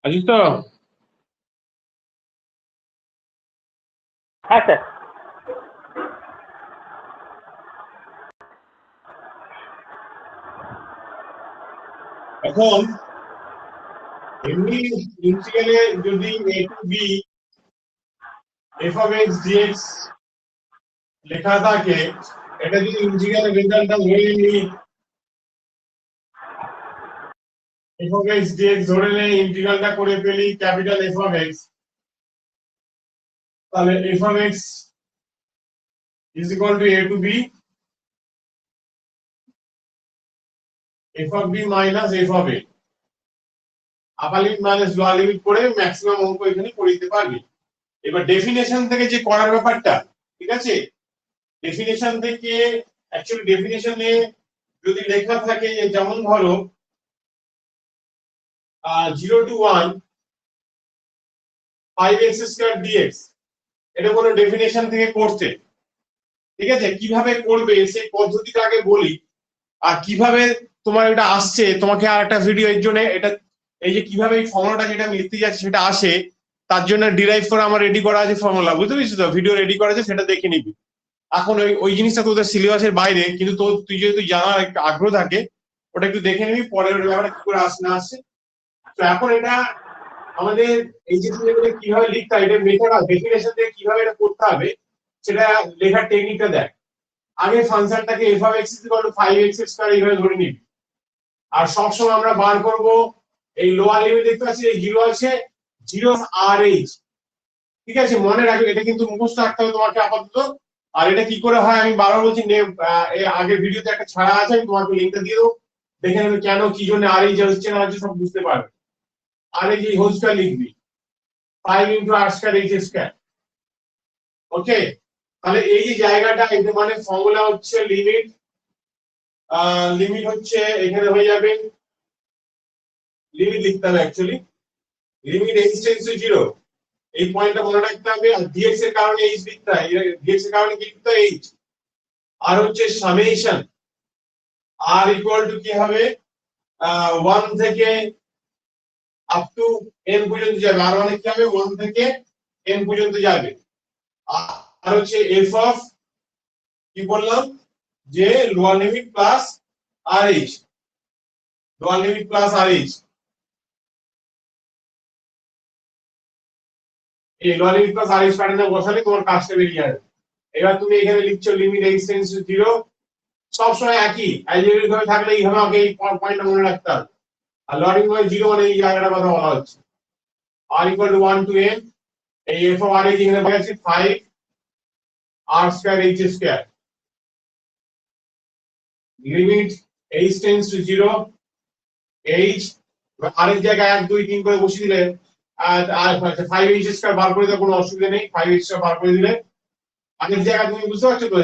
আছিস তো? হ্যাঁ স্যার। এখন এমনি ইন্টিগ্রালে যদি a to b f of x dx লেখা থাকে, এটা যদি ইন্টিগ্রালের রেজাল্টটা ধরে নিই f of x dx ধরে নেই, ইন্টিগ্রালটা করে ফেলি ক্যাপিটাল f of x, তাহলে f of x is equal to a to b f of b minus f of a, upper limit minus lower limit করে ম্যাক্সিমাম অঙ্ক এখানে করে দিতে পারবি। এবার ডেফিনেশন থেকে যে করার ব্যাপারটা, ঠিক আছে, ডেফিনেশন থেকে অ্যাকচুয়ালি ডেফিনেশনে যদি লেখা থাকে যে যেমন ধরো 0 to 1 5x square dx, এটা কোনো ডেফিনেশন থেকে করছে, ঠিক আছে, কিভাবে করবে সেই পদ্ধতিটা আগে বলি, আর কিভাবে তোমার এটা আসছে তোমাকে আর একটা ভিডিও এর জন্য এটা এই যে কিভাবে এই ফর্মুলাটা যেটা আমি লিখতে যাচ্ছি সেটা আসে, তার জন্য ডিরাইভ করে আমার রেডি করা আছে ফর্মুলা, বুঝতে পেরেছিস তো? ভিডিও রেডি করা আছে, সেটা দেখে নিবি। এখন ওই জিনিসটা তোদের সিলেবাসের বাইরে, কিন্তু তুই যেহেতু জানার একটা আগ্রহ থাকে, ওটা একটু দেখে নিবি পরের ব্যাপারে কি করে আসে না আসে। তো এখন এটা আমাদের এই যে কিভাবে লিখতে হয়, এটা মেথড আর ডেফিনেশন থেকে কিভাবে এটা করতে হবে সেটা লেখার টেকনিকটা দেখ। আগে ফাংশনটাকে f of x = 5x square এইভাবে ধরে নিবি, আর সবসময় আমরা বার করব এই লোয়ার লিমিট দেখতে পাচ্ছি এই 0 আছে, 0 আর h, ঠিক আছে, মনে রাখবে এটা কিন্তু মুখস্থ রাখতে হবে তোমাকে আপাতত। আর এটা কি করে হয় আমি বারবার বলছি, আগের ভিডিওতে একটা ছাড়া আছে, আমি তোমাকে লিংকটা দিয়ে দেবো, দেখে নেবে কেন কি জন্য আর এই যে হচ্ছে না হচ্ছে সব বুঝতে পারবে। আর এই যে হোল স্কয়ার লিখবি 5 r স্কয়ার h স্কয়ার, ওকে। তাহলে এই যে জায়গাটা, এটা মানে ফর্মুলা হচ্ছে লিমিট, লিমিট হচ্ছে এখানে হয়ে যাবে, লিমিট লিখতে হবে actually, limit h tends to 0, এই পয়েন্টটা মনে রাখতে হবে। আর dx এর কারণে h লিখতে হয়, dx এর কারণে কি লিখতে হয় h, আর হচ্ছে সামেশন r ইকুয়াল টু কি হবে 1 থেকে আপ টু n পর্যন্ত যাবে, আর মানে কি হবে 1 থেকে n পর্যন্ত যাবে। আর হচ্ছে f অফ কি বললাম যে lower limit plus rh, lower limit plus rh, এই লোয়ার লিমিট প্লাস rh প্যাটার্নে বসালে তোমার কাজটা বেরিয়ে যাবে। এবার তুমি এখানে লিখছো লিমিট h টেন্ডস টু 0, সব সময় একই অ্যালজেব্রিক ভাবে থাকলে এইভাবে আমাকে এই পয়েন্টটা মনে রাখতে হবে। আর লরিং বাই 0 মানে এই জায়গাটার কথা বলা হচ্ছে, r equal to 1 to n, এই f of r এখানে বলা আছে 5 r square h square, limit h tends to 0 h, r এর জায়গায় 1 2 3 করে বসিয়ে দিলে আর 5h স্কয়ার বার করে দিলে কোনো অসুবিধা নেই, 5h স্কয়ার বার করে দিলে আগের জায়গা তুমি বুঝতে পারছো তো?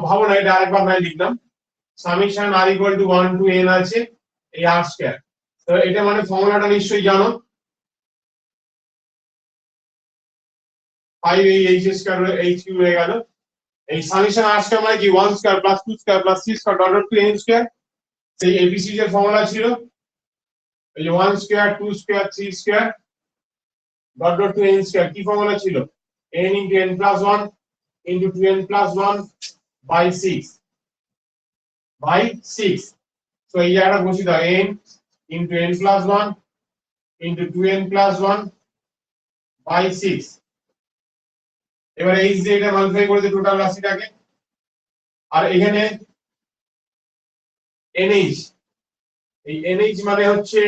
ভাবো না, এটা আরেকবার আমি লিখলাম, summation r equal to 1 to n আছে এই r স্কয়ার। তো এটা মানে ফর্মুলাটা নিশ্চয়ই জানো, 5 এই h স্কয়ার h কিউব হয়ে গেল, এই সামেশন r স্কয়ার মানে কি 1 square plus 2 square plus 3 square dot to n square, সেই এবিসিডি এর ফর্মুলা ছিল এই যে 1 square 2 square 3 square dot to n square, কি ফর্মুলা ছিল n into n plus 1 into 2n plus 1 by 6 by 6, so এই জায়গাটা বসিয়ে দাও n into n plus 1 into 2n plus 1 by 6। এবার এই যে এটা মাল্টিপ্লাই করে দিই টোটাল রাশিটাকে, আর এখানে nh, এই nh মানে হচ্ছে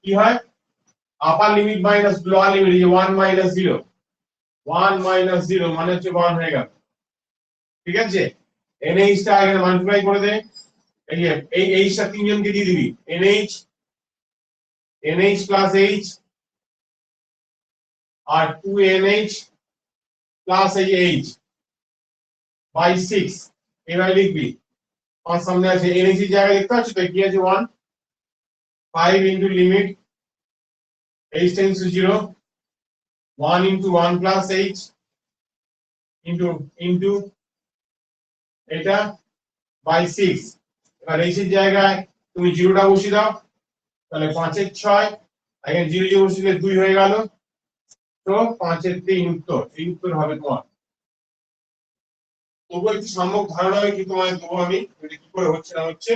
কি হয় আপার লিমিট মাইনাস লোয়ার লিমিট, এই 1 মাইনাস 0, 1 মাইনাস 0 মানে হচ্ছে 1 হয়ে গেল, ঠিক আছে। nh টা এখানে মাল্টিপ্লাই করে দে, এই যে এই h টা তিনজনকে দিয়ে দিবি, nh প্লাস h আর 2nh প্লাস এই h বাই 6, এবার লিখবি আমার সামনে আছে nh এর জায়গায় দেখতে পাচ্ছ তো কি আছে 1, 5 into limit h tends to 0, 1 into 1 plus h into এটা by 6, এবার h এর জায়গায় তুমি 0টা বসিয়ে দাও, তাহলে 5 এর 6 এখানে 0 0 বসিয়ে 2 হয়ে গেল, তো 5 এর 3 উত্তর। এই উত্তর হবে তোমার। তবুও একটু সম্যক ধারণা হয় কি তোমায় দেবো আমি, এটা কি করে হচ্ছে না হচ্ছে,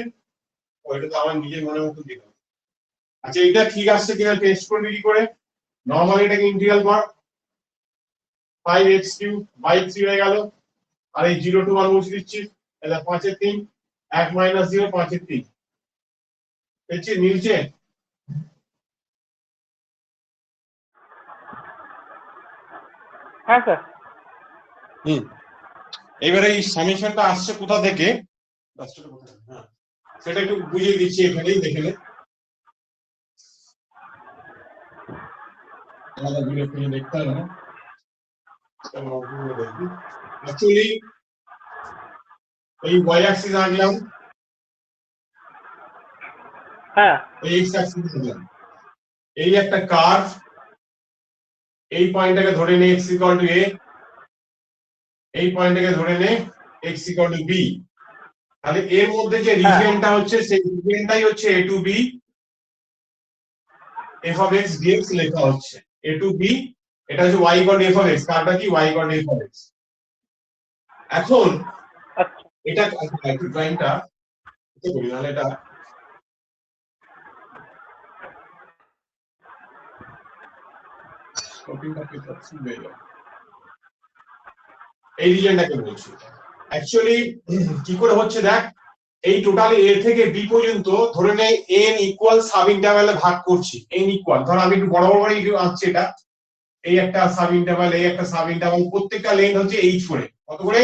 ওইটা তো আমার নিজের মনের মতো দিলাম। আচ্ছা এটা ঠিক আসছে কিনা টেস্ট করবি কি করে? নরমালি এটাকে ইন্টিগ্রাল কর, 5x³ বাই 3 হয়ে গেল, আর এই 0 to 1 বসিয়ে দিচ্ছি, তাহলে 5 এর 3, 1 - 0 5 এর 3, পেয়েছি? মিলছে? হ্যাঁ স্যার। এবারে এই সামেশনটা আসছে কোথা থেকে, হ্যাঁ সেটা একটু বুঝিয়ে দিচ্ছি, এখানেই দেখে নে। আলাদা ভিডিও করে দেখতে হবে না, অ্যাকচুয়ালি এই y অ্যাক্সিস আনলাম, হ্যাঁ এই x অ্যাক্সিস আনলাম, এই একটা কার্ভ, এই পয়েন্টটাকে ধরে নে x = a, এই পয়েন্টটাকে ধরে নে x = b, তাহলে এর মধ্যে যে রিজিয়নটা হচ্ছে সেই রিজিয়নটাই হচ্ছে a to b f of x dx লেখা হচ্ছে। a to b এটা হচ্ছে y = f of x, কারটা কি y = f of x। এখন এটা একটু ড্রয়িংটা এটা করি, নাহলে এটা কপিটা কি করছি বের হয়। এই রিজিয়নটাকে বলছি অ্যাকচুয়ালি কি করে হচ্ছে দেখ, এই টোটাল a থেকে b পর্যন্ত ধরে নেই n ইকুয়াল সাব ইন্টারভ্যালে ভাগ করছি, n ইকুয়াল, ধর আমি একটু বড় বড় করে একটু আঁকছি, এটা এই একটা সাব ইন্টারভ্যাল, এই একটা সাব ইন্টারভ্যাল, প্রত্যেকটা লেন্থ হচ্ছে h করে, কত করে?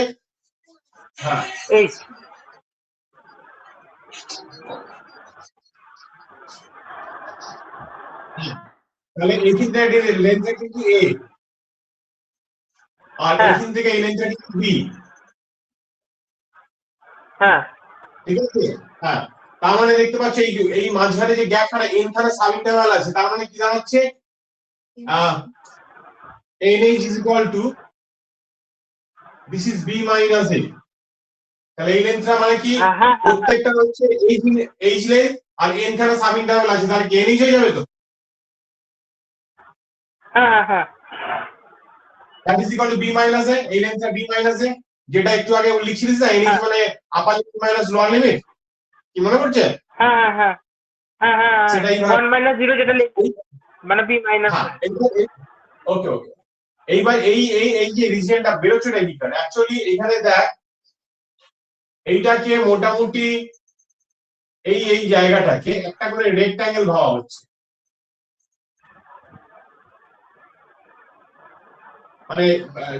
হ্যাঁ এই তাহলে এখান থেকে লেন্থটা কিন্তু a, আর হ্যাঁ এখান থেকে এই লেন্থটা কিন্তু b, হ্যাঁ ঠিক আছে? হ্যাঁ তার মানে দেখতে পাচ্ছ এই মাঝখানে যে গ্যাপটা n খানে সাব ইন্টারভ্যাল আছে, তার মানে কি দাঁড়াচ্ছে, nh is equal to this is b minus a, তাহলে এই লেন্থটা মানে কি হ্যাঁ হ্যাঁ প্রত্যেকটা হচ্ছে h লেন্থ, আর n খানে সাব ইন্টারভ্যাল আছে, তাহলে কি nh হয়ে যাবে তো, হ্যাঁ হ্যাঁ that is equal to b minus a, এই লেন্থটা b minus a, যেটা একটু আগে লিখছিলিস না nh মানে আপার লিমিট মাইনাস লোয়ার লিমিট, কি মনে পড়ছে? হ্যাঁ হ্যাঁ হ্যাঁ হ্যাঁ সেটাই 1 - 0 যেটা লিখি মানে b মাইনাস। হ্যাঁ ওকে ওকে। এইবার এই এই এই যে রিজিয়নটা বেরোচ্ছে না এখানে, অ্যাকচুয়ালি এখানে দেখ এইটাকে মোটামুটি এই এই জায়গাটাকে একটা করে রেক্ট্যাঙ্গেল ভাবা হচ্ছে, মানে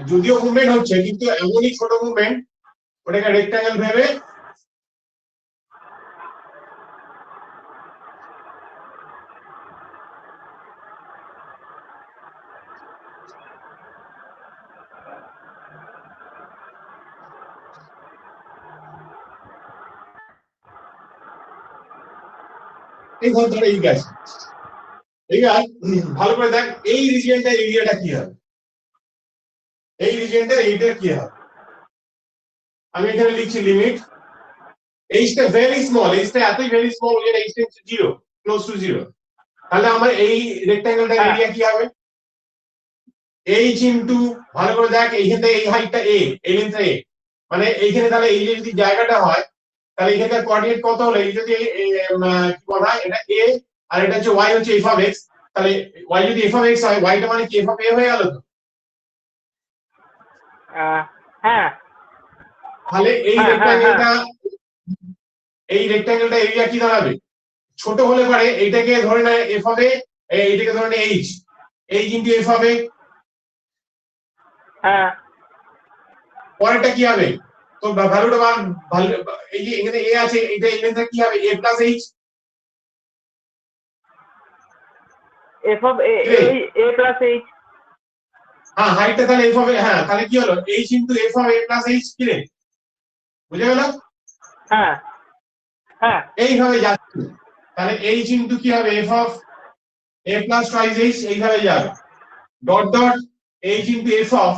যদিও মুভমেন্ট হচ্ছে কিন্তু এমনই ছোট মুভমেন্ট, ওটাকে রেক্ট্যাঙ্গেল ভেবে এই ধর ধর এই গেছে, এইবার ভালো করে দেখ এই রিজিয়নটা এরিয়াটা কি হবে, এই রিজিয়নটা এইটা কি হবে, আমি এখানে লিখছি লিমিট এইচটা ভেরি স্মল, এইচটা এতই ভেরি স্মল যে এইচটা হচ্ছে 0 ক্লোজ টু 0, তাহলে আমার এই রেক্ট্যাঙ্গেলটার এরিয়া কি হবে, h ইনটু, ভালো করে দেখ এইখান থেকে এই হাইটটা a, এই লেন্থটা a, মানে এইখানে তাহলে এই যে যদি জায়গাটা হয় তাহলে এখানকার কোঅর্ডিনেট কত হলো, এই যদি কি বলা হয় এটা a আর এটা হচ্ছে y হচ্ছে f of x, তাহলে y যদি f of x হয় y টা মানে কি f of a হয়ে গেল তো, হ্যাঁ তাহলে এই রেক্ট্যাঙ্গেলটা এরিয়া কি দাঁড়াবে, ছোট হলে পারে এইটাকে ধরে নেয় f of a, এইটাকে ধরে নেয় h into f of a, হ্যাঁ পরেরটা কি হবে, তো ভ্যালুটা ভালো, এই যে এখানে a আছে, এটা এই লেন্থটা কি হবে a plus h, f of a plus h, হ্যাঁ হাইটটা তাহলে f of a, হ্যাঁ তাহলে কি হলো h into f of a plus h, কি রে বুঝে গেল? হ্যাঁ হ্যাঁ এইভাবে যাচ্ছে, তাহলে h ইনটু কি হবে f of a plus twice h, এইভাবে যাবে dot dot h into f of,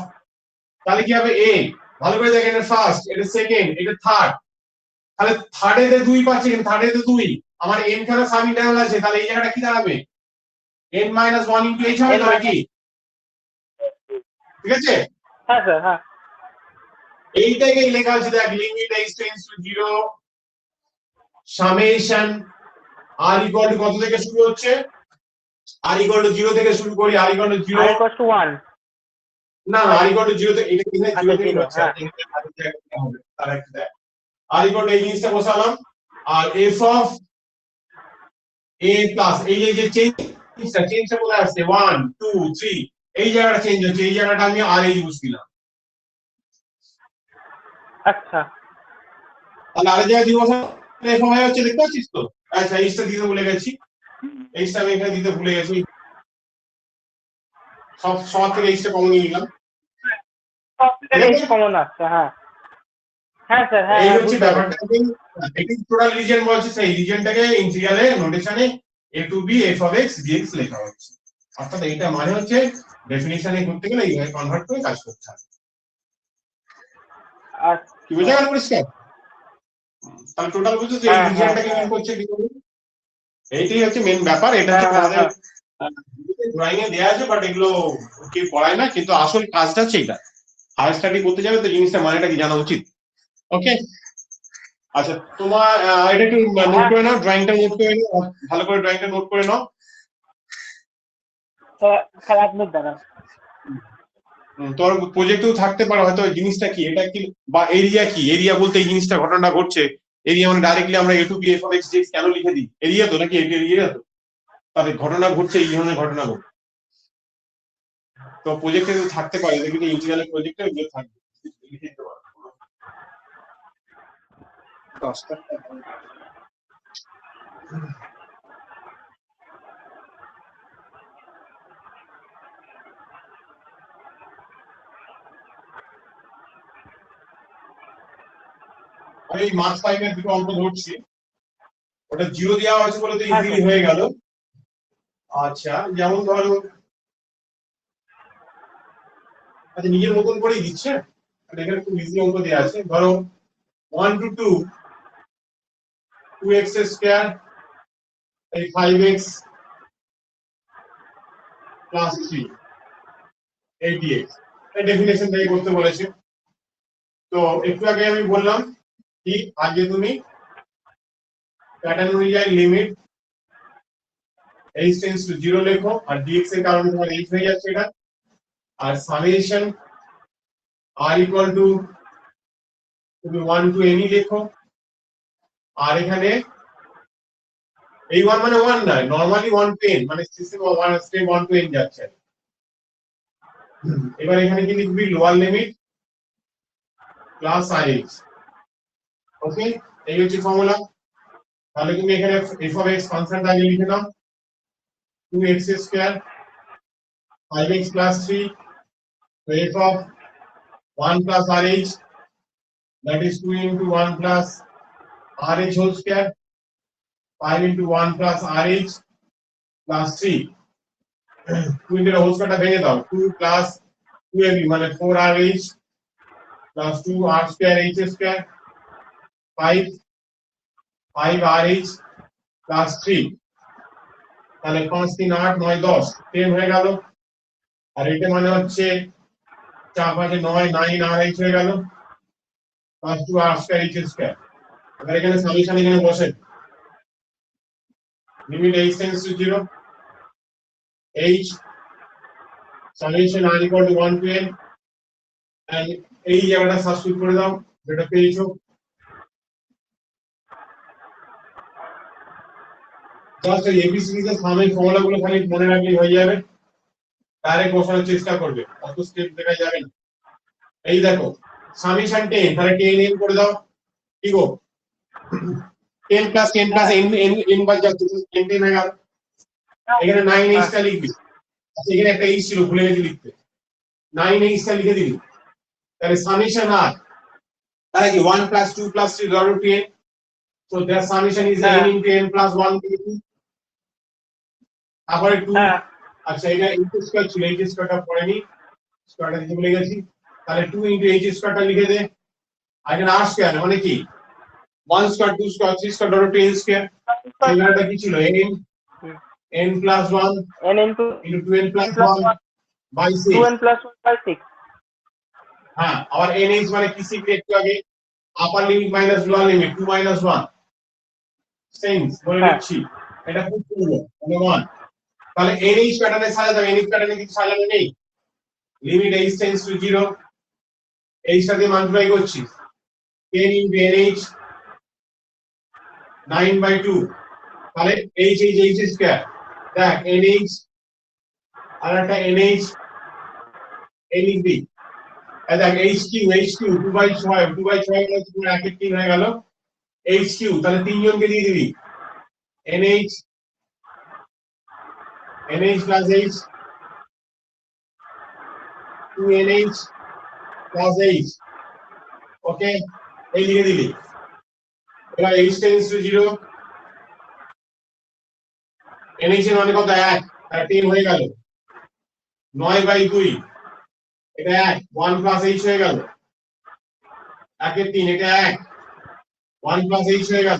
তাহলে কি হবে a, ভালো করে দেখেন এটা ফার্স্ট, এটা সেকেন্ড, এটা থার্ড, তাহলে থার্ডে তে 2 পাচ্ছি, থার্ডে তে 2, আমার n খানা সাব ইন্টারভ্যাল আছে, তাহলে এই জায়গাটা কি দাঁড়াবে n minus 1 into h হবে n তো নাকি? ঠিক আছে? হ্যাঁ স্যার হ্যাঁ এইটাকেই লেখা আছে দেখ, limit h tends to 0 summation r equal to কত থেকে শুরু হচ্ছে? r ইকুয়াল টু 0 থেকে শুরু করি, r equal to 0 r equals to 1 না r ইকুয়াল টু 0 থেকে এটা কিনা 0 থেকে zero, হচ্ছে, হ্যাঁ। এখানে আরেক জায়গায় হবে তার একটা দেখ। r ইকুয়াল টু এই জিনিসটা বসালাম, আর f অফ a প্লাস এই যে চেঞ্জটা কোথায় আসছে 1 2 3 এই জায়গাটা চেঞ্জ হচ্ছে, এই জায়গাটা আমি r ইউজ দিলাম। আচ্ছা তাহলে আরেক জায়গায় দিব f হয়ে হচ্ছে, দেখতে পাচ্ছিস তো? আচ্ছা এইটা দিতে ভুলে গেছি, এইটা আমি এখানে দিতে ভুলে গেছি, সব থেকে এইটা কমন নিয়ে নিলাম। কমন আসছে হ্যাঁ হ্যাঁ স্যার হ্যাঁ এই হ্যাঁ, হচ্ছে বুঝতে ব্যাপারটা। পেরেছি। এটি টোটাল রিজিয়ন বলছে, সেই রিজিয়নটাকে ইন্টিগ্রালে নোটেশনে a to b f of x dx লেখা হচ্ছে। অর্থাৎ এইটা মানে হচ্ছে ডেফিনিশনে করতে গেলে এইভাবে কনভার্ট করে কাজ করতে হবে। কি বোঝা গেল পরিষ্কার? তাহলে টোটাল বুঝছো যে এই হ্যাঁ, হ্যাঁ, রিজিয়নটাকে মিন করছে কি করবে? এইটাই হচ্ছে মেন ব্যাপার। এটা হচ্ছে হ্যাঁ, তোমাদের ড্রয়িং এ দেয়া আছে, বাট এগুলো কেউ পড়ায় না, কিন্তু আসল কাজটা হচ্ছে এটা। হায়ার স্টাডি করতে যাবে তো জিনিসটা মানেটা কি জানা উচিত। ওকে, আচ্ছা তোমার এটা একটু নোট করে নাও, ড্রয়িংটা নোট করে নাও, ভালো করে ড্রয়িংটা নোট করে নাও। স্যার এক মিনিট দাঁড়ান। তোর প্রজেক্টেও থাকতে পারে হয়তো জিনিসটা কি, এটা কি বা এরিয়া কি, এরিয়া বলতে এই জিনিসটা ঘটনাটা ঘটছে, এরিয়া মানে ডাইরেক্টলি আমরা a to b f of x dx কেন লিখে দিই, এরিয়া তো নাকি এরিয়া তো, তাহলে ঘটনা ঘটছে, এই ধরনের ঘটনা ঘটছে। তো প্রজেক্টে থাকতে পারে, দেখবি ইন্টিগ্রাল প্রজেক্টে এগুলো থাকবে, লিখে দিতে পারো। আমি এই মার্কস 5 এর দুটো অঙ্ক ধরছি, ওটা জিরো দেওয়া হয়েছে বলে তো ইজিলি হয়ে গেল। আচ্ছা যেমন ধরো, আচ্ছা নিজের মতন করেই দিচ্ছে, এখানে খুব ইজি অঙ্ক দেওয়া আছে। ধরো 1 to 2 2x স্কয়ার এই 5x প্লাস 3 এই dx, এই ডেফিনেশন থেকে করতে বলেছে। তো একটু আগে আমি বললাম কি, আগে তুমি প্যাটার্ন অনুযায়ী লিমিট h টেন্ডস টু 0 লেখো, আর dx এর কারণে তোমার h হয়ে যাচ্ছে এটা, আর সামেশন r ইকুয়াল টু তুমি 1 টু n লেখো, আর এখানে এই 1 মানে 1 নয়, নরমালি 1 টু n মানে সিস্টেম 1 স্টেপ 1 টু n যাচ্ছে। এবার এখানে কি লিখবি, লোয়ার লিমিট প্লাস rh। ওকে, এই হচ্ছে ফর্মুলা। তাহলে তুমি এখানে f of x ফাংশনটা আগে লিখে নাও, 2x square 5x plus 3, so f of 1 plus rh, that is 2 into 1 plus rh whole square, 5 into 1 plus rh plus 3, 2 into the whole square টা ভেঙে দাও, 2 plus 2ab মানে 4rh plus 2r square h square 5rh plus 3, তাহলে 5 3 8 9 10 10 হয়ে গেল। আর এটা মানে হচ্ছে 4 5 9 9rh হয়ে গেল plus 2r square h square। এবার এখানে সলিউশন এখানে বসে, limit h tends to 0, h summation r equal to 1 to n, and এই জায়গাটা সাবস্টিটিউট করে দাও যেটা পেয়েছো। জাস্ট এই এবিসিডি এর সামনে ফর্মুলাগুলো খালি মনে রাখলেই হয়ে যাবে, ডাইরেক্ট বসানোর চেষ্টা করবে, অত স্টেপ দেখা যাবে না। এই দেখো সামেশন 10, তাহলে 10 n করে দাও, কি গো 10 প্লাস 10 প্লাস n n বাদ যাচ্ছে 10 10 হয়ে গেল। এখানে 9h টা লিখবি, আচ্ছা এখানে একটা h ছিল ভুলে গেছি লিখতে, 9h টা লিখে দিবি, তাহলে summation r, তাহলে কি 1 plus 2 plus 3 equal to n, so their summation is n into n plus 1 into 2, তারপরে 2, আচ্ছা এটা h স্কয়ার ছিল, h স্কয়ারটা পরে নি, স্কয়ারটা দিতে ভুলে গেছি, তাহলে 2 into h স্কয়ারটা লিখে দে, আর এখানে r স্কয়ার মানে কি 1 square 2 square 3 square equal to n square, এখানেটা কি ছিল n, n plus 1 n into into 2n plus 1 by 6 2n plus 1 by 6 হ্যাঁ আবার nh মানে কি শিখলে একটু আগে আপার limit minus lower limit 2 minus 1 sense বলে হ্যাঁ দিচ্ছি এটা খুব করব মানে 1 তাহলে nh প্যাটার্নে সাজাতে হবে nh প্যাটার্নে কিছু সাজানো নেই limit h tends to 0 h সাথে মাল্টিপ্লাই করছি 10 into nh 9 by 2 তাহলে h স্কয়ার দেখ nh আর একটা nh nh এই দেখ hq 2 by 6 2 by 6 মানে তোমার 1 এর 3 হয়ে গেল hq তাহলে তিনজনকে দিয়ে দিবি nh plus h 2nh plus h ওকে এই লিখে দিলি এবার h টেন্ডস টু 0 nh এর মানে কত 1 আর 10 হয়ে গেল 9 by 2 এটা 1 1 plus h হয়ে গেল 1 এর 3 এটা 1 1 plus h হয়ে গেল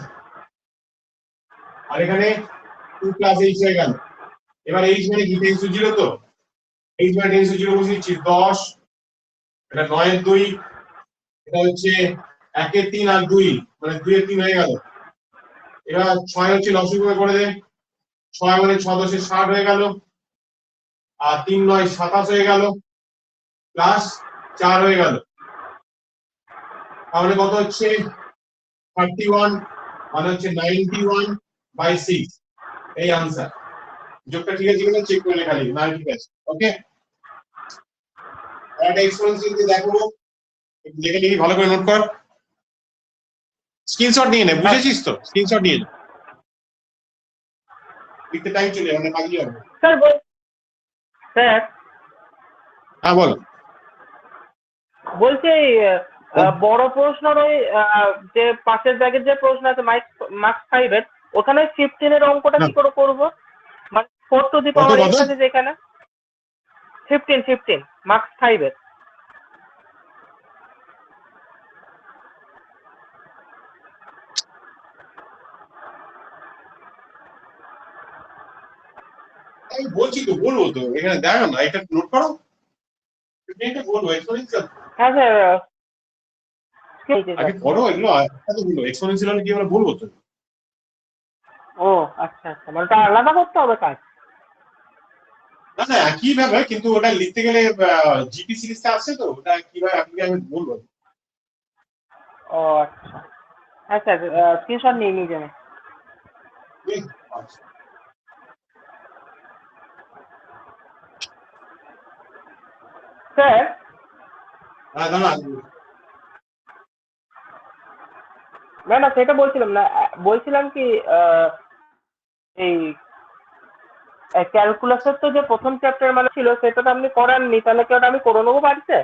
আর এখানে 2 plus h হয়ে গেল এবার h মানে কি টেন্ডস টু 0 তো h মানে টেন্ডস টু 0 বসে দিচ্ছি 10 এটা 9 এর 2 এটা হচ্ছে 1 এর 3 আর 2 মানে 2 এর 3 হয়ে গেল এবার 6 হচ্ছে লসগু করে দে 6 মানে 6 10 60 হয়ে গেল আর 3 9 27 হয়ে গেল প্লাস 4 হয়ে গেল তাহলে কত হচ্ছে 31 মানে হচ্ছে 91 by 6 এই आंसर যোগটা ঠিক আছে কিনা চেক করে খালি না ঠিক আছে ওকে এটা এক্সপেরিয়েন্স দিয়ে দেখাবো দেখে নিবি ভালো করে নোট কর স্ক্রিনশট নিয়ে নে বুঝেছিস তো স্ক্রিনশট নিয়ে নে লিখতে টাইম চলে মানে বাকি হবে স্যার স্যার হ্যাঁ বল বলছি বড় প্রশ্নর ওই যে পাশের ব্যাগের যে প্রশ্ন আছে মার্কস 5 এর ওখানে 15 এর অঙ্কটা কি করে করব মানে 4 টু দি পাওয়ার x আছে যেখানে 15 মার্কস 5 এর আমি বলছি তো বলবো তো এখানে দেখো না এটা নোট করো এটা বলবো এক্সপেরিয়েন্স হ্যাঁ স্যার আগে পড়ো এগুলো এটা তো বলবো এক্সপেরিয়েন্স কি আমরা বলবো তো ও আচ্ছা আচ্ছা মানে তার আলাদা করতে হবে কাজ না না একই ব্যাপার কিন্তু ওটা লিখতে গেলে জিপি সিরিজটা আছে তো ওটা কিভাবে আমি বলবো ও আচ্ছা হ্যাঁ স্যার স্ক্রিনশট নিয়ে নিয়ে যাবেন স্যার হ্যাঁ দাঁড়া না না সেটা বলছিলাম না বলছিলাম কি এই ক্যালকুলাসের তো যে প্রথম চ্যাপ্টার মানে ছিল সেটা তো আপনি করাননি তাহলে কি ওটা আমি করে নেবো বাড়িতে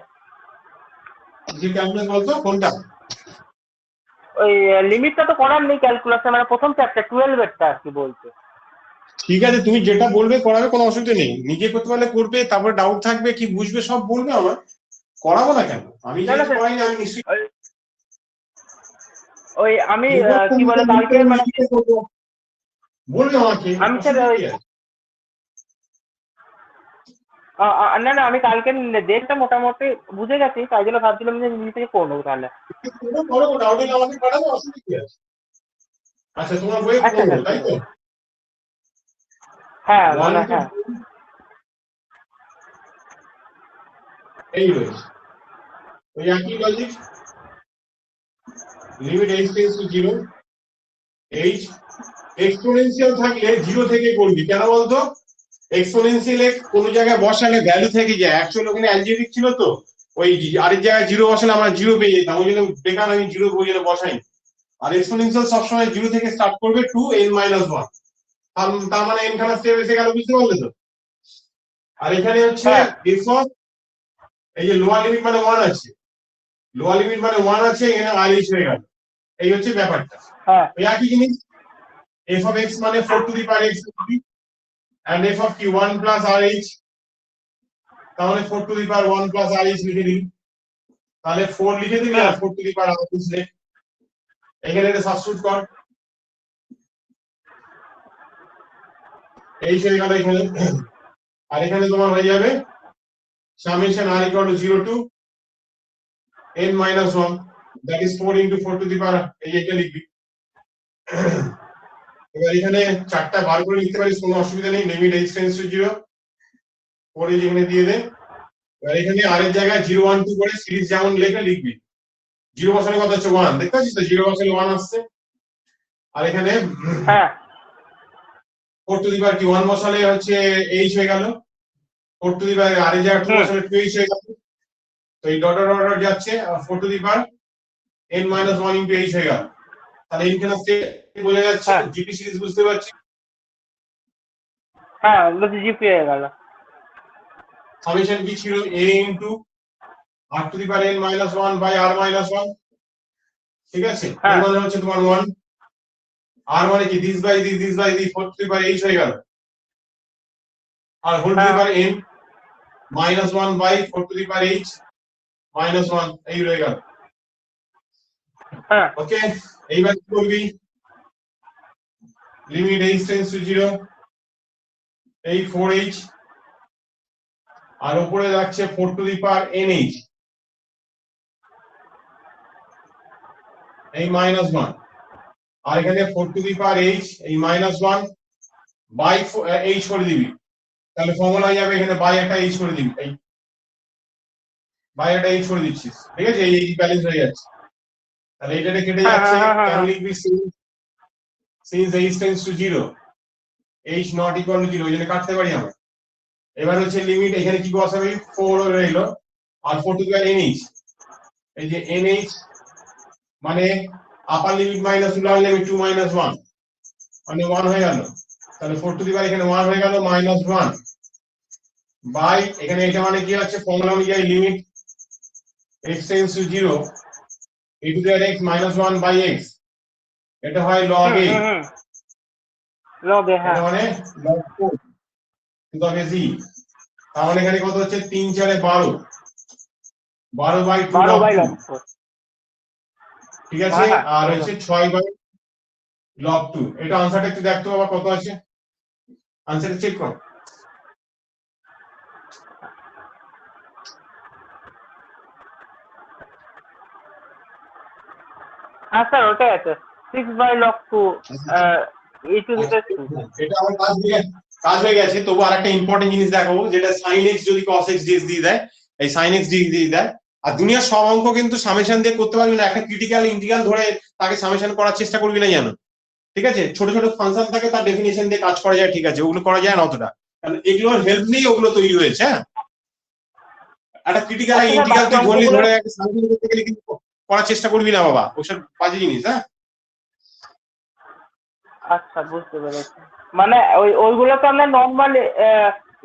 যে ক্যালকুলেট বলতো কোনটা ওই লিমিটটা তো করাননি ক্যালকুলাসে মানে প্রথম চ্যাপ্টার 12 এরটা আর কি বলছে ঠিক আছে তুমি যেটা বলবে করাবে কোনো অসুবিধা নেই নিজে করতে পারলে করবে তারপর ডাউট থাকবে কি বুঝবে সব বলবে আমার করাবো না কেন আমি যেটা করাইনি আমি নিশ্চয়ই ওই আমি কি বলে কালকে মানে বলবে আমাকে আমি স্যার না না আমি কালকে ডেটটা মোটামুটি বুঝে গেছি তাই জন্য ভাবছিলাম যে নিজে থেকে করে নেবো তাহলে আমাকে পাঠাবো অসুবিধা আছে আচ্ছা তোমার বই করবো তাই তো হ্যাঁ মানে হ্যাঁ এই রয়েছে ওই একই logic limit h tends to 0 h exponential থাকলে 0 থেকে করবি কেন বলতো এক্সপোনেনশিয়ালে কোন জায়গায় বসালে ভ্যালু থেকে যায় অ্যাকচুয়ালি ওখানে অ্যালজেব্রিক ছিল তো ওই আরেক জায়গায় 0 বসালে আমরা 0 পেয়ে যেতাম ওই জন্য বেকার আমি 0 বই জন্য বসাই আর এক্সপোনেনশিয়াল সবসময় 0 থেকে স্টার্ট করবে 2n-1 তার মানে n খানা স্টেপ এসে গেল বুঝতে পারলে তো আর এখানে হচ্ছে f অফ এই যে লোয়ার লিমিট মানে 1 আছে লোয়ার লিমিট মানে 1 আছে এখানে rh হয়ে গেল এই হচ্ছে ব্যাপারটা হ্যাঁ ওই একই জিনিস f of x মানে 4 to the power x and f of q 1 plus rh তাহলে 4 to the power 1 plus rh লিখে দিই তাহলে 4 লিখে দিবি আর 4 to the power rh লিখ এখানে এটা সাবস্টিটিউট কর এইচ হয়ে গেল এখানে, আর এখানে তোমার হয়ে যাবে summation r equal to 0 to n minus 1, that is 4 into 4 to the power, এইটা লিখবি। এবার এখানে চারটা বার করে লিখতে পারিস, কোনো অসুবিধা নেই, লিমিট h টেন্ডস টু 0 পরে যেখানে দিয়ে দে। এবার এখানে r এর জায়গায় 0 1 2 করে সিরিজ যেমন লেখা লিখবি, 0 বসালে কত হচ্ছে 1, দেখতে পাচ্ছিস তো 0 বসালে 1 আসছে। আর এখানে হ্যাঁ 4 টু দি পাওয়ার কি 1 বসালে হচ্ছে h হয়ে গেল, 4 টু দি পাওয়ার r এর জায়গায় 2 বসালে 2h হয়ে গেল। তো এই ডট ডট ডট যাচ্ছে, আর 4 to the power n minus 1 into h হয়ে গেল। তাহলে এইখানে স্টেপ বোঝা যাচ্ছে, জিপি সিরিজ বুঝতে পারছি। হ্যাঁ বলছি জিপি হয়ে গেল। সামেশন কি ছিল, a into r to the power n minus 1 by r minus 1, ঠিক আছে। এর মানে হচ্ছে তোমার 1, r মানে কি this by this by this 4 to the power h হয়ে গেল, আর whole to the power n minus 1 by 4 to the power h minus 1 এই হয়ে গেল। হ্যাঁ ওকে, এইবার কি করবি, লিমিট h টেন্ডস টু 0, এই 4h আর উপরে যাচ্ছে 4 টু দি পাওয়ার nh, এই মাইনাস 1, আর এখানে 4 টু দি পাওয়ার h এই মাইনাস 1 বাই h করে দিবি, তাহলে ফর্মুলা হয়ে যাবে এখানে বাই একটা h করে দিবি, এই বাই একটা h করে দিচ্ছিস, ঠিক আছে, এই ব্যালেন্স হয়ে যাচ্ছে। তাহলে এটাতে কেটে যাচ্ছে, কেন লিখবি since h tends to 0 h not equal to 0, ওই জন্য কাটতে পারি আমরা। এবার হচ্ছে লিমিট, এখানে কি বসাবি 4 রইলো, আর 4 টু দি পাওয়ার nh, এই যে nh মানে আপার limit minus lower limit 2 minus 1 মানে 1 হয়ে গেল। তাহলে 4 টু দি পাওয়ার এখানে 1 হয়ে গেল মাইনাস 1 বাই এখানে এটা মানে কি হচ্ছে, ফর্মুলা অনুযায়ী limit x tends to 0 e to the power x minus 1 by x, এটা হয় log a, লগ এ, হ্যাঁ এটা মানে log 4 to the base e, তার মানে এখানে কত হচ্ছে 3 4 এ 12 12 বাই 2 12 বাই log লগ 2, ঠিক আছে। আর হচ্ছে 6 বাই log 2, এটা আনসারটা একটু দেখতে বাবা কত আছে, আনসারটা চেক কর। হ্যাঁ স্যার ওটাই আছে 6 by log 2 e to the power 2। এটা আমার কাজ হয়ে গেছে, তবু আরেকটা ইম্পর্টেন্ট জিনিস দেখাবো, যেটা sin x যদি cos x dx দিয়ে দেয়, এই sin x dx দিয়ে দেয়। আর দুনিয়ার সব অঙ্ক কিন্তু সামেশন দিয়ে করতে পারবি না, একটা ক্রিটিক্যাল ইন্টিগ্রাল ধরে তাকে সামেশন করার চেষ্টা করবি না জানো, ঠিক আছে। ছোট ছোট ফাংশন থাকে, তার ডেফিনিশন দিয়ে কাজ করা যায়, ঠিক আছে, ওগুলো করা যায় না অতটা, কারণ এগুলোর হেল্প নিয়ে ওগুলো তৈরি হয়েছে। হ্যাঁ, একটা ক্রিটিক্যাল ইন্টিগ্রাল তুই ধরলি, ধরে একটা সামেশন করতে গেলে কিন্তু করার চেষ্টা করবি না বাবা, ওসব বাজে জিনিস। হ্যাঁ আচ্ছা বুঝতে পেরেছি, মানে ওইগুলো তো আমরা নরমাল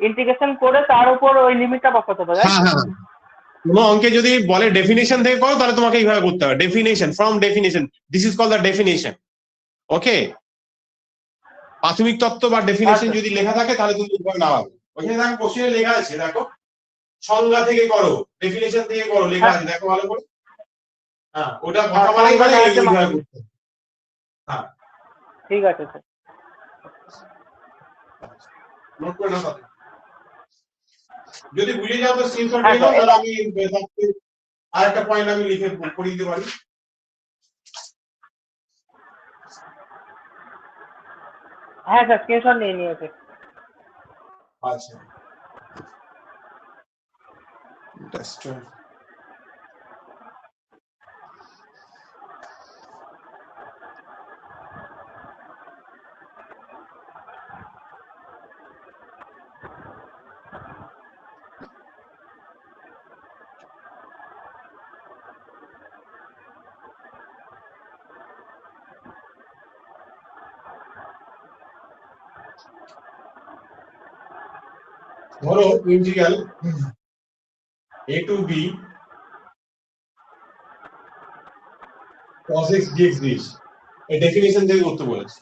ইন্টিগ্রেশন করে তার উপর ওই লিমিটটা বসাতে হবে। হ্যাঁ হ্যাঁ, কোনো অঙ্কে যদি বলে ডেফিনেশন থেকে করো, তাহলে তোমাকে এইভাবে করতে হবে, definition from definition, this is called the definition. Okay, প্রাথমিক তত্ত্ব বা ডেফিনেশন যদি লেখা থাকে তাহলে তুমি এইভাবে নামাবে। ওখানে দেখো কোশ্চেনে লেখা আছে, দেখো সংজ্ঞা থেকে করো, ডেফিনেশন থেকে করো, লেখা আছে, দেখো ভালো করে। হ্যাঁ, ওটা কথা বলাই মানে এইভাবে করতে হবে। হ্যাঁ ঠিক আছে স্যার, নোট করে নাও। যদি বুঝে যাও তো স্ক্রিনশট নিয়ে নাও, তাহলে আমি আরেকটা পয়েন্ট আমি লিখে পড়িয়ে দিতে পারি। হ্যাঁ স্যার স্ক্রিনশট নিয়ে নিয়েছে। আচ্ছা, ধরো integral a to b cos x dx this, এই ডেফিনিশন থেকে করতে বলেছে,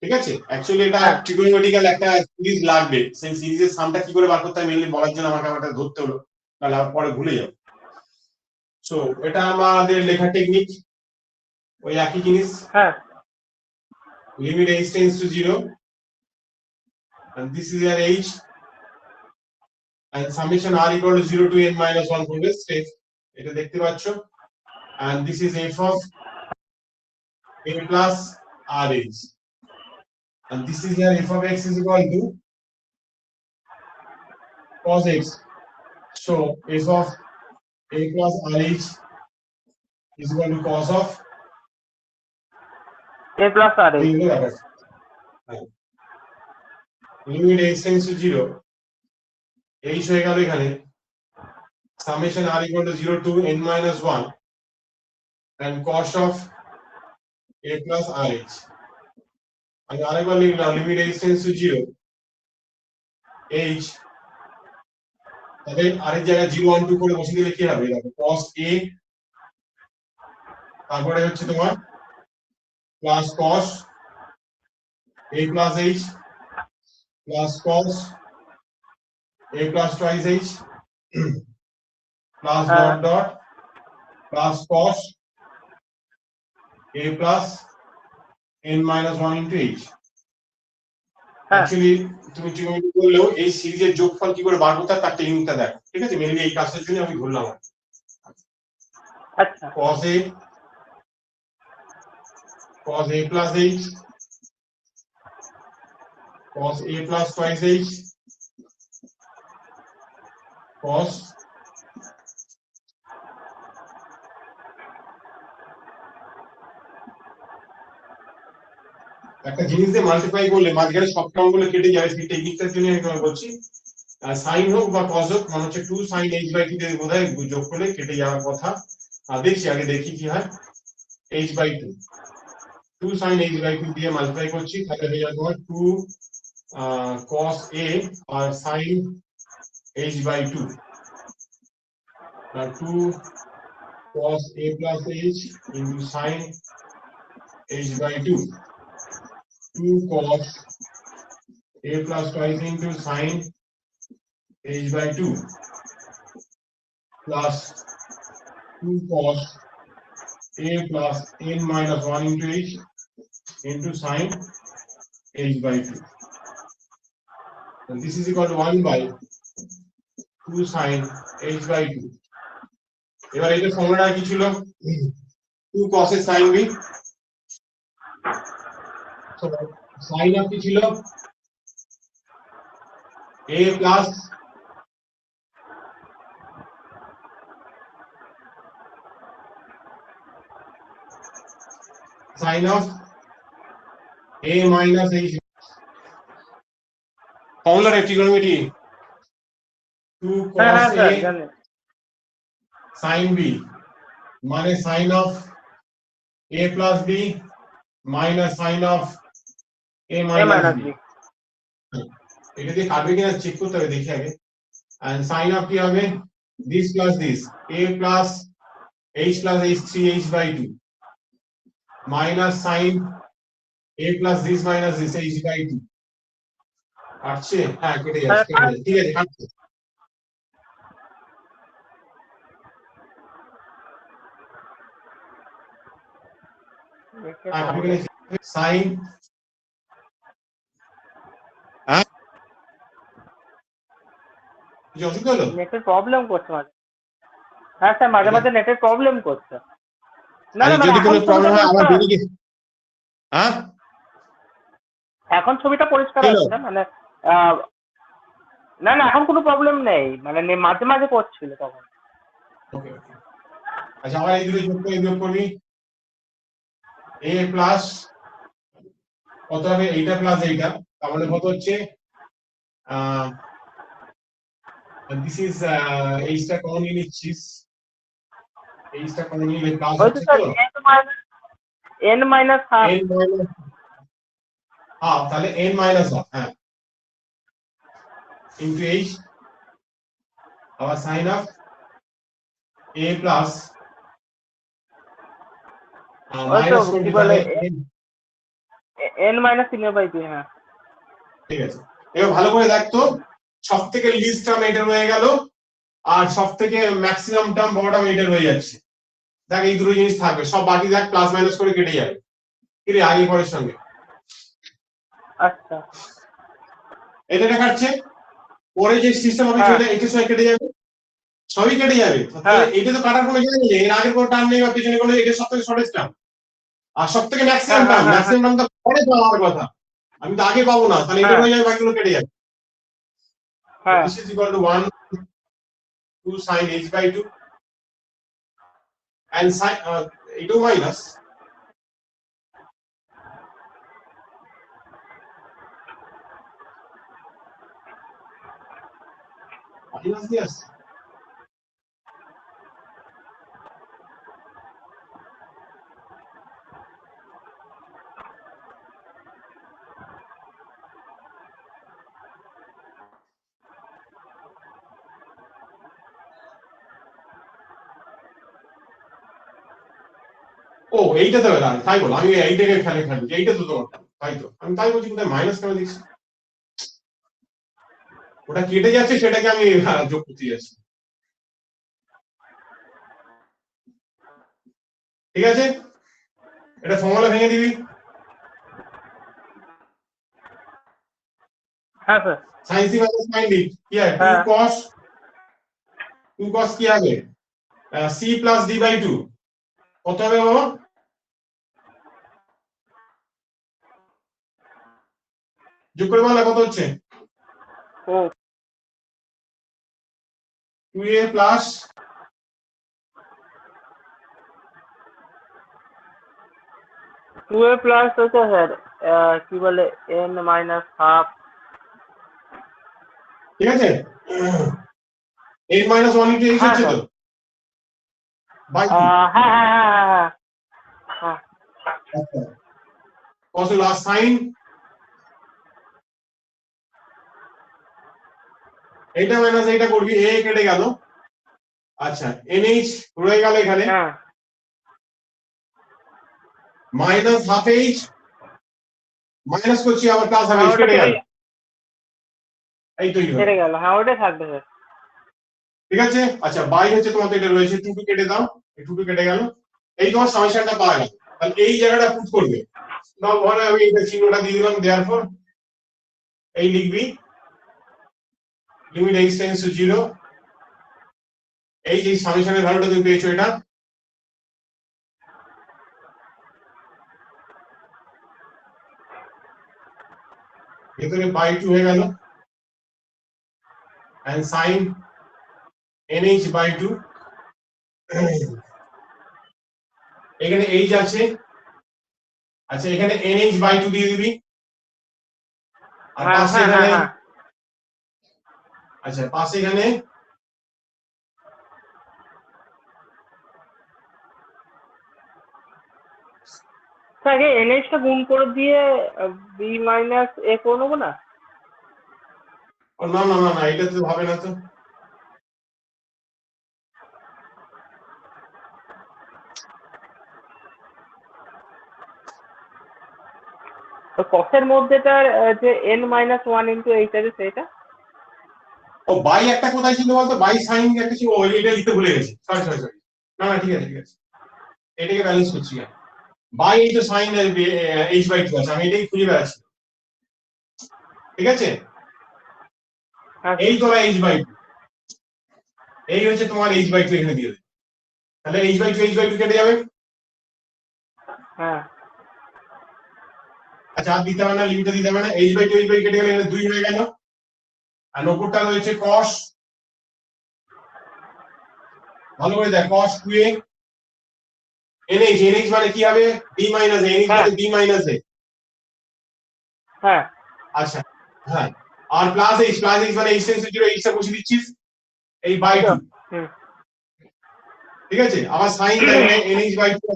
ঠিক আছে। অ্যাকচুয়ালি এটা ট্রিগোনোমেট্রিক্যাল একটা সিরিজ লাগবে, সেই সিরিজের সামটা কি করে বার করতে হয় মেইনলি বলার জন্য আমাকে একটা ধরতে হলো, তাহলে আর পরে ভুলে যাব। সো এটা আমাদের লেখা টেকনিক, ওই একই জিনিস। হ্যাঁ limit h tends to 0 and this is your h, and summation r equal to 0 to n minus 1 করবে স্টেপ, এটা দেখতে পাচ্ছ, and this is f of a plus rh, and this is your f of x is equal to cos x, so f of a plus rh is equal to cos of a plus r h. Limit x tends to 0, h হয়ে গেল এখানে summation r equal to 0 to n minus 1 and cos of a plus rh, and আরেকবার লিখলাম limit x tends to 0, h তাহলে r এর জায়গায় 0 1 2 করে বসিয়ে দিলে কি হবে, দেখো cos a, তারপরে হচ্ছে তোমার plus cos a plus h plus cos a plus twice h plus dot dot plus cos a plus n minus 1 into h. Actually তুমি ট্রিগোনোমেট্রি করলেও এই সিরিজের যোগফল কি করে বার করতে হয় তার টেকনিকটা দেখো, ঠিক আছে? মেইনলি এই কাজটার জন্য আমি ধরলাম। আচ্ছা, cos a plus h cos a plus twice h cos একটা জিনিস দিয়ে মাল্টিপ্লাই করলে মাঝখানে সব টার্মগুলো কেটে যাবে, সেই টেকনিকটার জন্য আমি তোমাকে বলছি। সাইন হোক বা কস হোক, মানে হচ্ছে 2 sin h by 2 দিয়ে বোধহয় যোগ করলে কেটে যাওয়ার কথা। দেখছি আগে দেখি কি হয়। h by 2 2 sin h by 2 দিয়ে মাল্টিপ্লাই করছি, তাহলে হয়ে যাবে তোমার 2 cos a R sin h by 2 R 2 cos a plus h into sin h by 2 2 cos a plus twice into sin h by 2 plus 2 cos a plus n minus 1 into h into sin h by 2, and this is equal to 1 by 2 sin h by 2. এবার এটা formula কি ছিল, 2 cos a sin b, so sin of কি ছিল a plus sin of a minus h, formula রে trigonometry 2 হ্যাঁ cos হ্যাঁ sir a জানি। sin b মানে sin of a plus b minus sin of a a minus minus b, b, এটা দিয়ে কাটবে কিনা চেক করতে হবে, দেখি আগে। and sin of কি হবে, this plus this, a plus h plus h 3h by 2 minus sin a plus this minus this h by 2, আসছে? হ্যাঁ কেটে যাচ্ছে, ঠিক আছে কাটছে। sin হ্যাঁ কি অসুবিধা হলো? নেটের প্রবলেম করছে মাঝে। হ্যাঁ স্যার, মাঝে মাঝে নেটের প্রবলেম করছে। না না, মানে যদি এখন কোনো প্রবলেম হয় আমার পরিষ্কার, বেরিয়ে গেছে। হ্যাঁ এখন ছবিটা পরিষ্কার হ্যালো আছে, মানে না না এখন কোনো প্রবলেম নেই, মানে মাঝে মাঝে করছিল তখন। ওকে ওকে, আচ্ছা আবার এই দুটো যোগ করবি, a প্লাস কত হবে, এইটা প্লাস এইটা, তার মানে কত হচ্ছে, দিস ইজ h টা কমন নিয়ে নিচ্ছিস, h টা কমন নিলে প্লাস হয়তো হচ্ছে স্যার তো n minus half, n minus half, তাহলে n মাইনাস হাফ, হ্যাঁ ইনটু h, আবার sin of a plus minus কি করবি, বলে তাহলে n মাইনাস 3/2। হ্যাঁ ঠিক আছে। এবার ভালো করে দেখ তো, সব থেকে লিস্ট টার্ম এটা রয়ে গেল, আর সব থেকে ম্যাক্সিমাম টার্ম বড়টা এটা হয়ে যাচ্ছে। দেখ এই দুটো জিনিস থাকবে, সব বাকি দেখ প্লাস মাইনাস করে কেটে যাবে, কি রে আগে পরের সঙ্গে। আচ্ছা এটা কাটছে, পরে যে সিস্টেম হবে সেটা এটা সবাই কেটে যাবে, সবই কেটে যাবে। তাহলে এটা তো কাটার কোনো জায়গা নেই, এর আগের কোনো টার্ম নেই বা পিছনে কোনো, এটা সবথেকে শর্টেস্ট টার্ম আর সবথেকে ম্যাক্সিমাম টার্ম। ম্যাক্সিমাম টার্ম তো পরে পাওয়ার কথা, আমি তো আগে পাবো না, তাহলে এটা হয়ে যাবে, বাকিগুলো কেটে যাবে। This is equal to 1 2 sin h by 2 and sin এটা মাইনাস দিয়ে আসছে। ও এইটা তো তাই বল, আমি এইটাকে খেলে খেলি, এইটা তো তোমার, তাই তো আমি তাই বলছি, কোথায় মাইনাস কেন দিচ্ছি, ওটা কেটে যাচ্ছে সেটাকে আমি যোগ করতে যাচ্ছি। ঠিক আছে, এটা ফর্মুলা ভেঙে দিবি। হ্যাঁ sir. sin c minus sin d কি হয়, 2 cos কি হবে, c plus d by 2 কত হবে বাবা, যোগ করে বল কত হচ্ছে, 2a plus 2a প্লাস হচ্ছে স্যার কি বলে n মাইনাস হাফ। ঠিক আছে, n minus 1 into h হচ্ছে তো বাই 2। হ্যাঁ হ্যাঁ হ্যাঁ হ্যাঁ আচ্ছা, কত লাস্ট সাইন, এইটা মাইনাস এইটা করবি, a কেটে গেল, আচ্ছা nh রয়ে গেল এখানে, মাইনাস হাফ h মাইনাস করছি আবার প্লাস হাফ h কেটে গেল, এই তৈরি হলো, কেটে গেল, হ্যাঁ ওটাই থাকবে স্যার। ঠিক আছে। আচ্ছা বাই হচ্ছে তোমার, এটা রয়েছে 2 2 কেটে দাও, এই 2 2 কেটে গেল, এই তোমার সামেশনটা পাওয়া গেল। তাহলে এই জায়গাটা পুট করবে, নাও ঘরে আমি এই চিহ্নটা দিয়ে দিলাম, দেয়ারফর এই লিখবি লিমিট x টেন্ডস টু 0, এই যে সামেশনের ভ্যালুটা তুমি পেয়েছো এটা, ভেতরে বাই 2 হয়ে গেল and sin nh by 2, এখানে h আছে, আচ্ছা এখানে nh by 2 দিয়ে দিবি, আর পাশে এখানে, আচ্ছা পাশে এখানে আগে NH টা গুণ করে দিয়ে b মাইনাস a করে নেবো না? না না না না, এটা তো হবে না তো, কসের মধ্যেটার যে n মাইনাস 1 ইন্টু এইচ আছে সেটা, ও বাই একটা কোথায় ছিল বলতো, বাই সাইন একটা ছিল, ও এটা লিখতে ভুলে গেছি, সরি সরি সরি, না না ঠিক আছে ঠিক আছে, এটাকে ব্যালেন্স করছি আমি, বাই এই তো সাইন h বাই 2 আছে, আমি এটাই খুঁজে বেড়াচ্ছি, ঠিক আছে, এই তো h বাই 2, এই হচ্ছে তোমার h বাই 2 এখানে দিয়ে দেবে, তাহলে h বাই 2 কেটে যাবে। হ্যাঁ আচ্ছা আর দিতে হবে না, লিমিটটা দিতে হবে না, h বাই 2 কেটে গেলে এখানে 2 হয়ে গেল, আর উপরটা রয়েছে cos, ভালো করে দেখ, cos 2a nh মানে কি হবে, b মাইনাস a, nh মানে b মাইনাস a, হ্যাঁ আচ্ছা হ্যাঁ, আর প্লাস h মানে h টেন্ডস টু 0, h টা বসিয়ে দিচ্ছিস এই বাই 2, ঠিক আছে, আবার সাইন দেখবে nh বাই 2,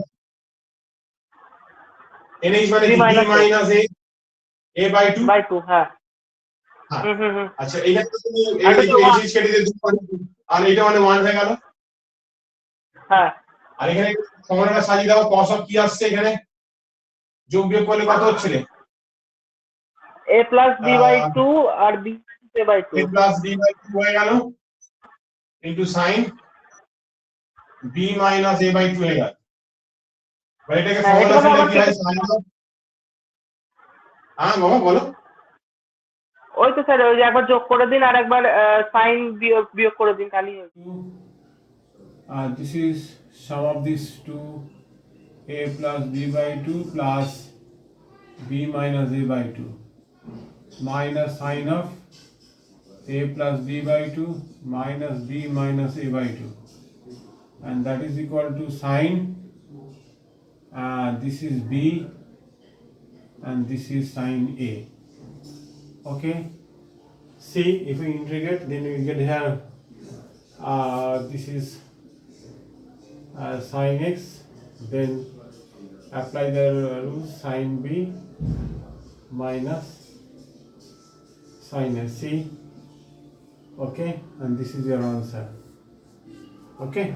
nh মানে কি, b মাইনাস a বাই 2, হ্যাঁ আচ্ছা এইটা তো তুমি এই h কেটে দিয়ে 2 আর এটা মানে 1 হয়ে গেল, হ্যাঁ আর এখানে ফর্মুলাটা সাজিয়ে দাও, cos অফ কি আসছে এখানে, যোগ বিয়োগ করলে কত হচ্ছে রে, a প্লাস b বাই 2 আর b a by 2, a plus b by 2 হয়ে গেল into sin b minus a by 2 হয়ে গেল, এবার এটাকে ফর্মুলা ফেলে কি হয়, sin অফ, হ্যাঁ বাবা বলো, ওই তো স্যার ওই যে একবার যোগ করে দিন আর একবার সাইন বিয়োগ বিয়োগ করে দিন তাহলেই হবে। 2 this is sum of these two, a plus b by 2 plus b minus a by 2 minus sine of a plus b by 2 minus b minus a by 2, and that is equal to sine, this is b and this is sine a. Okay, see, if we integrate then we get here this is sin x, then apply the rule sin b minus sin a. See, okay, and this is your answer. Okay.